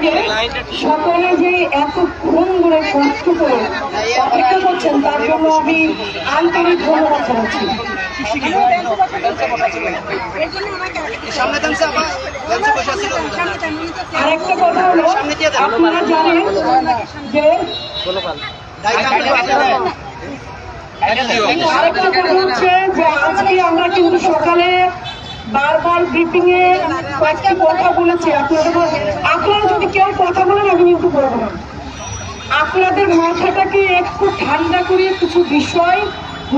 আগে সকলে যে এতক্ষণ ধরে কষ্ট করে অপেক্ষা করছেন তার জন্য আমি আন্তরিক ধন্যবাদ জানাচ্ছি। আরেকটা কথা হলো, আপনারা জানেন যে আরেকটা কথা হচ্ছে যে আজকে আমরা কিন্তু সকালে বারবার ব্রিফিং এ কয়েকটি কথা বলেছি। আপনারা যদি কেউ কথা বলেন আমি কিন্তু বলবো না। আপনাদের মাথাটাকে একটু ঠান্ডা করে কিছু বিষয়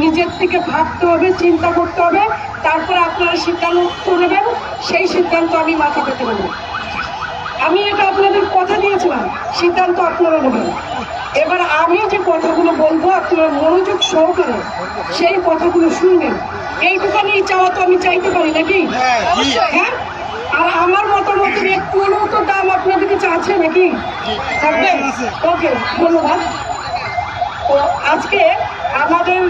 নিজের থেকে ভাবতে হবে, চিন্তা করতে হবে, তারপরে আপনারা সিদ্ধান্ত নেবেন। সেই সিদ্ধান্ত আমি মাথা পেতে নেব। আমি এটা আপনাদের কথা দিয়েছিলাম, সিদ্ধান্ত আপনারা নেবেন। এবার আমি যে কথাগুলো বলবো আপনারা মনোযোগ সহকারে সেই কথাগুলো শুনবেন। এইটুখানি চাওয়া তো আমি চাইতে পারি নাকি? হ্যাঁ, আর আমার মতামতের একটু হলেও তো দাম আপনাদের কাছে আছে নাকি? থাকবে? ওকে, ধন্যবাদ। তো আজকে আমাদের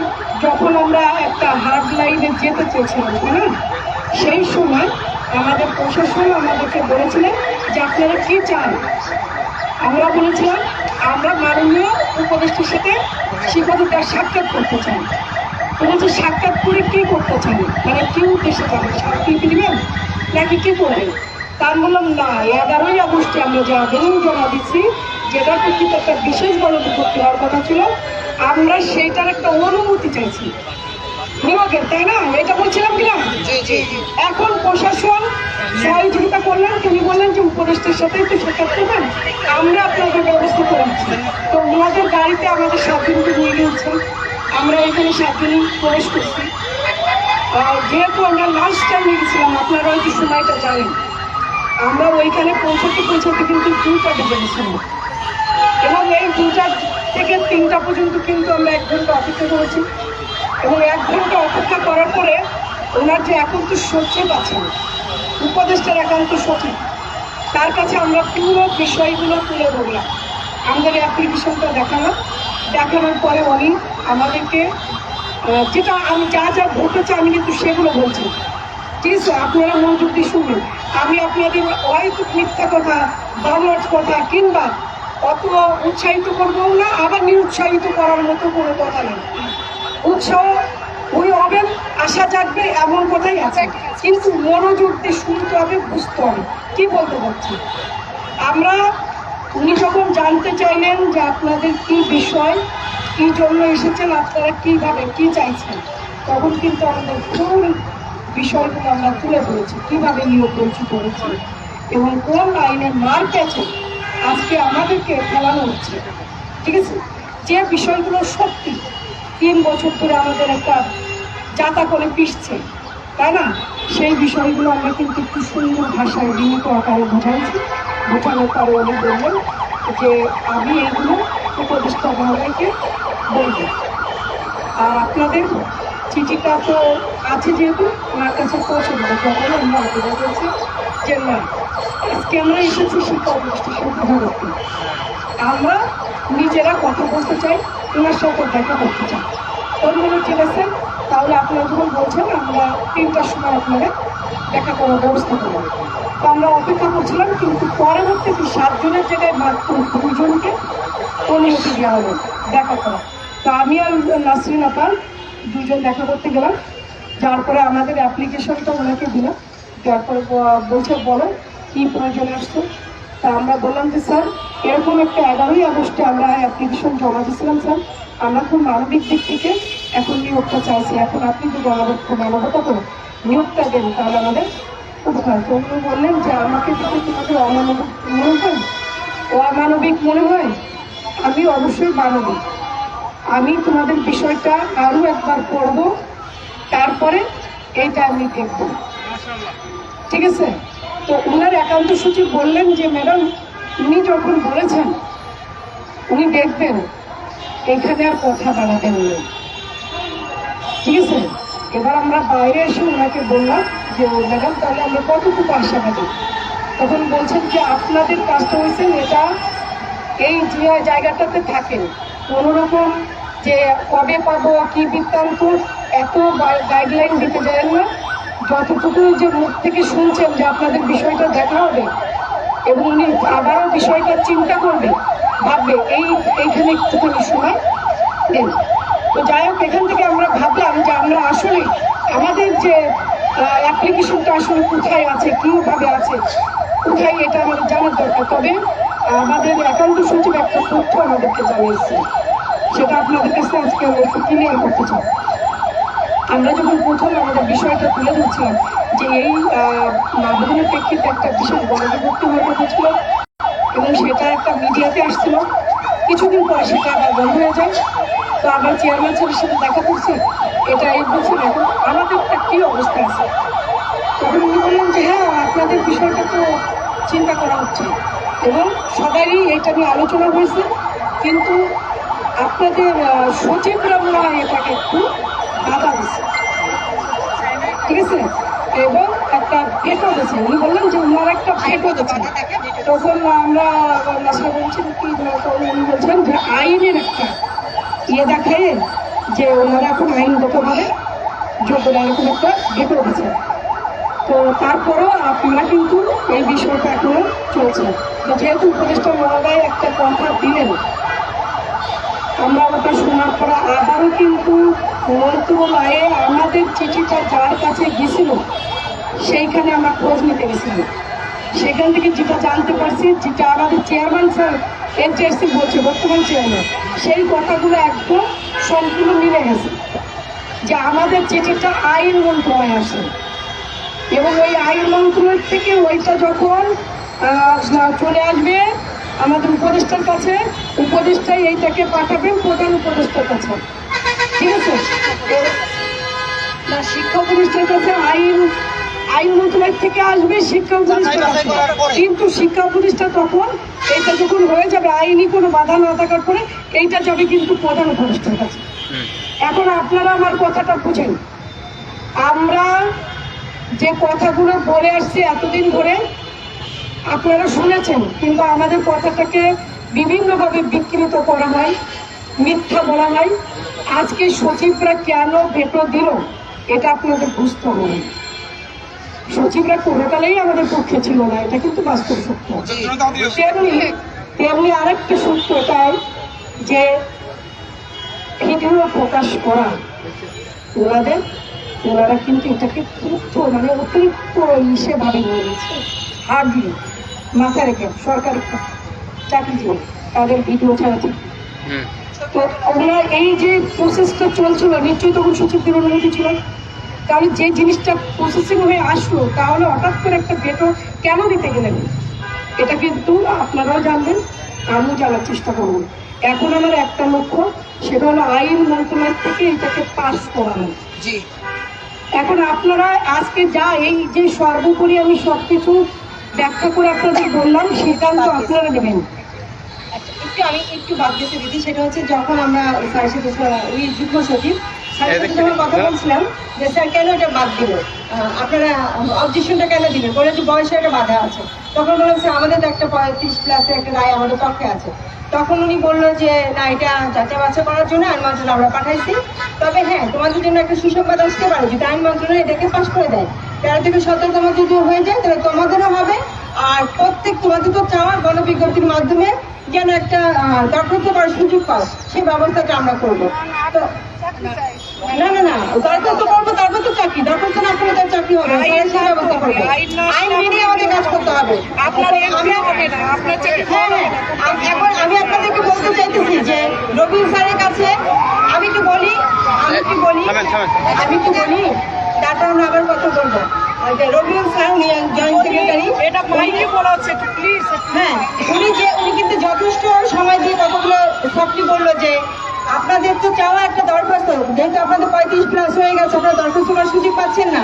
যখন আমরা একটা হার্ড লাইনে যেতে চেয়েছিলাম, হ্যাঁ, সেই সময় আমাদের প্রশাসন আমাদেরকে বলেছিলেন যে আপনারা কি চান। আমরা বলেছিলাম আমরা মাননীয় উপদেষ্টার সাথে শিক্ষকদের সাক্ষাৎ করতে চাই। বলছে সাক্ষাৎ করে কি করতে চান, মানে কি উদ্দেশ্যে যাবেন, শান্তি দিবেন নাকি কি করবেন? তার বললাম না, 11ই আগস্টে আমরা যে আবেদন জমা দিচ্ছি, যেটার প্রেক্ষিতে একটা বিশেষ গণবিজ্ঞপ্তি হওয়ার কথা ছিল, আমরা সেইটার একটা অনুমতি চাইছি নিয়োগের, তাই না? এটা বলছিলাম কিনা? এখন প্রশাসন সহযোগিতা করলেন, তিনি বললেন যে উপদেষ্টার সাথে একটু সাক্ষাৎ করবেন, আমরা আপনাদের ব্যবস্থা করে দিচ্ছি। তো ওনাদের গাড়িতে আমাদের 7 জনকে নিয়ে গিয়েছে, আমরা এখানে 7 জনই প্রবেশ করছি। যেহেতু আমরা লাস্ট টাইম গেছিলাম, আপনারা হয়তো সময়টা জানেন, আমরা ওইখানে পৌঁছাতে কিন্তু 2টা বেজে গেছিলাম এবং এই 2টা থেকে 3টা পর্যন্ত কিন্তু আমরা 1 ঘন্টা অপেক্ষা করেছি। এবং 1 ঘন্টা অপেক্ষা করার পরে ওনার যে একান্ত সচিব আছেন, উপদেষ্টার একান্ত সচিব, তার কাছে আমরা পুরো বিষয়গুলো তুলে ধরলাম, আমাদের অ্যাপ্লিকেশনটা দেখানোর পরে উনি আমাদেরকে যেটা আমি যা বলতে চাই আমি কিন্তু সেগুলো বলছি, ঠিক আছে? আপনারা মনোযোগ দিয়ে শুনবেন। আমি আপনাদের হয়তো মিথ্যা কথা, বানোয়াট কথা কিংবা অত উৎসাহিত করবো না, আবার নিরুৎসাহিত করার মতো কোনো কথা নেই। উৎসাহ ওই হবেন, আশা জাগবে, এমন কথাই আছে, কিন্তু মনোযোগ দিয়ে শুনতে হবে, বুঝতে হবে কি বলতে পারছি। আমরা উনি যখন জানতে চাইলেন যে আপনাদের কি বিষয়, কি জন্য এসেছেন, আপনারা কিভাবে কি চাইছেন, তখন কিন্তু আমাদের ফুল বিষয়গুলো আমরা তুলে ধরেছি, কিভাবে নিয়োগ বঞ্চিত করেছি এবং কোন আইনের মার পেছে আজকে আমাদেরকে ফেলানো হচ্ছে, ঠিক আছে? যে বিষয়গুলো সত্যি 3 বছর ধরে আমাদের একটা যাতা করে পিসছে, তাই না? সেই বিষয়গুলো আমরা কিন্তু একটু সুন্দর ভাষায় বিনীত আকারে বোঝানোর পরে উনি বললেন যে আমি এইগুলো উপদেষ্টা মহোদয়কে বলব। আর আপনাদের চিঠিটা তো আছে, যেহেতু ওনার কাছে পৌঁছে দেবো, তখন আমরা আবেদন করছি যে না, আজকে আমরা এসেছি শিক্ষা প্রতিষ্ঠান করতে, আমরা নিজেরা কথা বলতে চাই, ওনার সাথে দেখা করতে চাই। তখন বলে ঠিক আছে, তাহলে আপনারা যখন বলছেন আমরা 3টার সময় আপনারা দেখা করার ব্যবস্থা করবো। তো আমরা অপেক্ষা করছিলাম, কিন্তু পরবর্তীতে 7 জনের জায়গায় মাত্র 2 জনকে অনুমতি দেওয়া হলো দেখা করা। তো আমি আর নাসরিন আপা 2 জন দেখা করতে গেলাম, যার পরে আমাদের অ্যাপ্লিকেশনটা ওনাকে দিলাম, দেওয়ার পরে বলছে বলো কি প্রয়োজন আসতো। তা আমরা বললাম যে স্যার এরকম একটা 11ই আগস্টে আমরা অ্যাপ্লিকেশন জমা দিয়েছিলাম স্যার, আমরা খুব মানবিক দিক থেকে এখন নিয়োগটা চাইছি, এখন আপনি যদি আমাদের খুব মানবতা করে নিয়োগটা দেন তাহলে আমাদের উপকার। তো উনি বললেন যে আমাকে যদি তোমাদের অমানবিক মনে হয়, অমানবিক মনে হয়, আমি অবশ্যই মানবিক, আমি তোমাদের বিষয়টা আরও একবার পড়ব, তারপরে এইটা আমি দেখব, ঠিক আছে? তো ওনার একান্ত সচিব বললেন যে ম্যাডাম উনি যখন বলেছেন উনি দেখবেন, এখানে আর কথা বাড়াবেন না, ঠিক আছে? এবার আমরা বাইরে এসে ওনাকে বললাম যে ম্যাডাম তাহলে আমরা কতটুকু আশাবাদী। তখন বলছেন যে আপনাদের কাজটা হয়েছে এটা এই যে জায়গাটাতে থাকেন, কোনোরকম যে কবে পাবো কি বৃত্তান্ত এত গাইডলাইন দিতে যায় না, যতটুকু যে মুখ থেকে শুনছেন যে আপনাদের বিষয়টা দেখা হবে, এবং উনি আবারও বিষয়টা চিন্তা করবে, ভাববে এইখানে একটুখানি সময় দেন। তো যাই হোক, এখান থেকে আমরা ভাবলাম যে আমরা আসলে আমাদের যে অ্যাপ্লিকেশনটা আসলে কোথায় আছে, কীভাবে আছে, কোথায়, এটা আমাদের জানার দরকার। তবে আমাদের একান্ত সচিব একটা তথ্য আমাদেরকে জানিয়েছে, সেটা আপনাদের কাছে আজকে আমরা একটু ক্লিয়ার করতে চাই। আমরা যখন প্রথম আমাদের বিষয়টা তুলে ধরছিলাম যে এই মাধ্যমের প্রেক্ষিতে একটা বিশেষ গণবিভক্তি হয়ে উঠেছিল এবং সেটা একটা মিডিয়াতে আসছিল, কিছুদিন পরে সেটা আবার বন্ধ হয়ে যায়। তো আবার চেয়ারম্যান স্যারের সাথে দেখা করছে, এটা এই বলছেন এখন আমাদের একটা কী অবস্থা আছে। তখন উনি বললেন যে হ্যাঁ, আপনাদের বিষয়টা তো চিন্তা করা হচ্ছে এবং সবারই এটা নিয়ে আলোচনা হয়েছে, কিন্তু আপনাদের সচিবরা মনে হয় এটাকে একটু বাধা দিচ্ছে, ঠিক আছে, এবং একটা ভেটো দিয়েছে। উনি বললেন যে ওনারা একটা ভেটো দিচ্ছেন। তখন আমরা নাসা বলছেন কি, উনি বলছেন যে আইনের একটা দেখায় যে ওনারা এখন আইনগতভাবে যোগ্যতা, এরকম একটা ভেটো দিচ্ছেন। তো তারপরেও আপনারা কিন্তু এই বিষয়টা এখনো চলছে। তো যেহেতু উপদেষ্টা মহোদয় একটা কথা দিলেন, আমরা ওটা শোনার পরে আবারও কিন্তু মন্ত্রণালয়ে আমাদের চিঠিটা যার কাছে গেছিল সেইখানে আমরা খোঁজ নিতে গেছিলাম। সেখান থেকে যেটা জানতে পারছি, যেটা আমাদের চেয়ারম্যান স্যার এনটিআরসি বলছে, বর্তমান চেয়ারম্যান, সেই কথাগুলো একদম সম্পূর্ণ মিলে গেছে যে আমাদের চিঠিটা আইন মন্ত্রণালয়ে আসে এবং ওই আইন মন্ত্রণালয় থেকে ওইটা যখন চলে আসবে আমাদের উপদেষ্টার কাছে, উপদেষ্টাই এইটাকে পাঠাবেন প্রধান উপদেষ্টার কাছে, ঠিক আছে। না, শিক্ষা উপদেষ্টার কাছে আইন মন্ত্রণালয় থেকে আসবে শিক্ষা উপদেষ্টার কাছে, কিন্তু শিক্ষা উপদেষ্টা তখন এইটা যখন হয়ে যাবে, আইনি কোনো বাধা না থাকার পরে এইটা যাবে কিন্তু প্রধান উপদেষ্টার কাছে। এখন আপনারা আমার কথাটা বুঝেন, আমরা যে কথাগুলো বলে আসছি এতদিন ধরে আপনারা শুনেছেন, কিন্তু আমাদের কথাটাকে বিভিন্নভাবে বিকৃত করা হয়, মিথ্যা বলা হয়। আজকে সচিবরা কেন ভেটো দিল এটা আপনাদের বুঝতে হবে। সচিবরা কোনোকালেই আমাদের পক্ষে ছিল না, এটা কিন্তু বাস্তব সত্য। তেমনি আরেকটা সত্য এটাই যে ভিডিও প্রকাশ করা ওনারা কিন্তু এটাকে মানে অতিরিক্ত ভাবে নিয়ে নিয়েছে, হার্ডলি মাথায় রেখে সরকারি চাকরিজীবী তাদের ভিডিও ছাড়াতে। তো ওনারা এই যে প্রসেসটা চলছিল, নিশ্চয়ই তখন সচিবদের অনুমতি ছিল, তাহলে যে জিনিসটা প্রসেসিং হয়ে আসলো, তাহলে হঠাৎ করে একটা ভেটো কেন দিতে গেলেন, এটা কিন্তু আপনারাও জানবেন, আমিও জানার চেষ্টা করব। এখন আমার একটা লক্ষ্য, সেটা হলো আইন মন্ত্রণালয় থেকে এটাকে পাস করানো। এখন আপনারা আজকে যা এই যে সর্বোপরি আমি সবকিছু ব্যাখ্যা করে আপনাদের বললাম, সিদ্ধান্ত আপনারা নেবেন। আমি একটু বাদ দিতে দিদি, সেটা হচ্ছে যখন আমরা স্যারের সাথে ওই যুগ্ম সচিব স্যারের সাথে যখন কথা বলছিলাম যে স্যার কেন এটা বাদ দিল, আপনারা অবজেকশনটা কেন দিলেন, বলে যে বয়সে একটা বাধা আছে। তখন বললাম স্যার আমাদের তো একটা 35+ একটা রায় আমাদের পক্ষে আছে। তখন উনি বললো যে না, এটা যাচাই বাছাই করার জন্য আইন মন্ত্রণালয় আমরা পাঠাইছি, তবে হ্যাঁ তোমাদের জন্য একটা সুসংবাদ আসতে পারে, যদি আইন মন্ত্রণালয় এটাকে পাস করে দেয় 13 থেকে 17তম যদি হয়ে যায় তাহলে তোমাদেরও হবে। আর তোমাদের তো চাওয়া গণবিজ্ঞপ্তির মাধ্যমে যেন একটা দরখাস্ত করার সুযোগ পাও, সেই ব্যবস্থাটা আমরা করবো। তো না না না, দরখাস্ত করবো, তারপর তো চাকরি, দরখাস্ত না করলে তার চাকরি হবে, ব্যবস্থা করবো, আইন মেনে আমাদের কাজ করতে হবে। এখন আমি আপনাদেরকে বলতে চাইতেছি যে রবিউল স্যারের কাছে আমি একটু বলি তারপর আমরা আবার কথা বলবো। রবিউল স্যার জয়েন্ট সেক্রেটারি, হ্যাঁ, উনি কিন্তু যথেষ্ট সময় দিয়ে কতগুলো সবটি বললো যে আপনাদের তো চাওয়া একটা দরখাস্ত, যেহেতু আপনাদের 35+ হয়ে গেছে, আপনারা দরখাস্ত করার সুযোগ পাচ্ছেন না,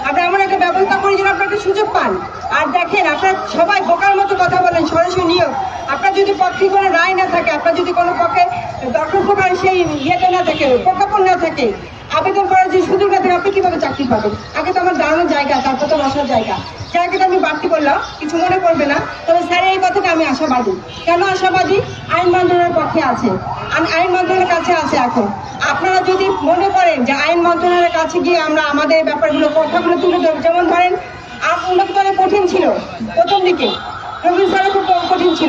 আমরা এমন একটা ব্যবস্থা করি যেন আপনারা একটা সুযোগ পান। আর দেখেন, আপনারা সবাই বোকার মতো কথা বলেন, সরাসরি নিয়োগ, আপনার যদি পক্ষে কোনো রায় না থাকে, আপনার যদি কোনো পক্ষে দরখাস্ত করার সেই ইয়েটা না থাকে, প্রজ্ঞাপন না থাকে, আবেদন করার যে সুযোগ না থাকে, আপনি কিভাবে চাকরি পাবেন? আগে তো আমার দাঁড়ানোর জায়গা, তারপর তো বসার জায়গা। জায়গাটা আমি বাড়তি করলাম, কিছু মনে করবে না। তবে স্যার এই কথাটা আমি আশাবাদী। কেন আশাবাদী? আইন মন্ত্রণালয়ের পক্ষে আছে, আইন মন্ত্রণালয়ের কাছে আছে। এখন আপনারা যদি মনে করেন যে আইন মন্ত্রণালয়ের কাছে গিয়ে আমরা আমাদের ব্যাপারগুলো কথাগুলো তুলে ধরবো, যেমন ধরেন উন্নত করা কঠিন ছিল প্রথম দিকে, প্রবীণ স্যারও খুব কঠিন ছিল।